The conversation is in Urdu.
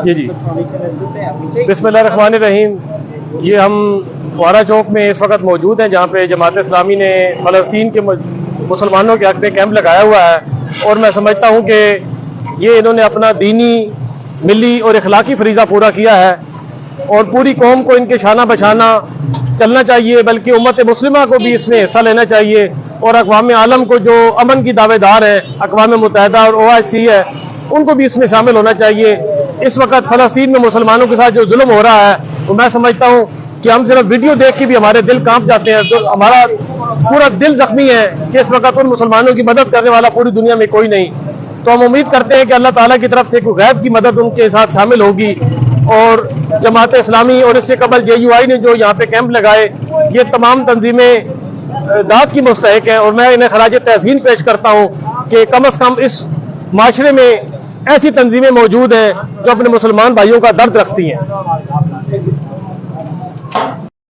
جی بسم اللہ الرحمن الرحیم. یہ ہم فوارہ چوک میں اس وقت موجود ہیں جہاں پہ جماعت اسلامی نے فلسطین کے مسلمانوں کے حق میں کیمپ لگایا ہوا ہے, اور میں سمجھتا ہوں کہ یہ انہوں نے اپنا دینی, ملی اور اخلاقی فریضہ پورا کیا ہے, اور پوری قوم کو ان کے شانہ بشانہ چلنا چاہیے, بلکہ امت مسلمہ کو بھی اس میں حصہ لینا چاہیے, اور اقوام عالم کو جو امن کی دعوے دار ہیں, اقوام متحدہ اور OIC ہے, ان کو بھی اس میں شامل ہونا چاہیے. اس وقت فلسطین میں مسلمانوں کے ساتھ جو ظلم ہو رہا ہے, تو میں سمجھتا ہوں کہ ہم صرف ویڈیو دیکھ کے بھی ہمارے دل کانپ جاتے ہیں, تو ہمارا پورا دل زخمی ہے کہ اس وقت ان مسلمانوں کی مدد کرنے والا پوری دنیا میں کوئی نہیں. تو ہم امید کرتے ہیں کہ اللہ تعالیٰ کی طرف سے کوئی غیب کی مدد ان کے ساتھ شامل ہوگی, اور جماعت اسلامی اور اس سے قبل JUI نے جو یہاں پہ کیمپ لگائے, یہ تمام تنظیمیں داد کی مستحق ہیں, اور میں انہیں خراج تحسین پیش کرتا ہوں کہ کم از کم اس معاشرے میں ایسی تنظیمیں موجود ہیں جو اپنے مسلمان بھائیوں کا درد رکھتی ہیں.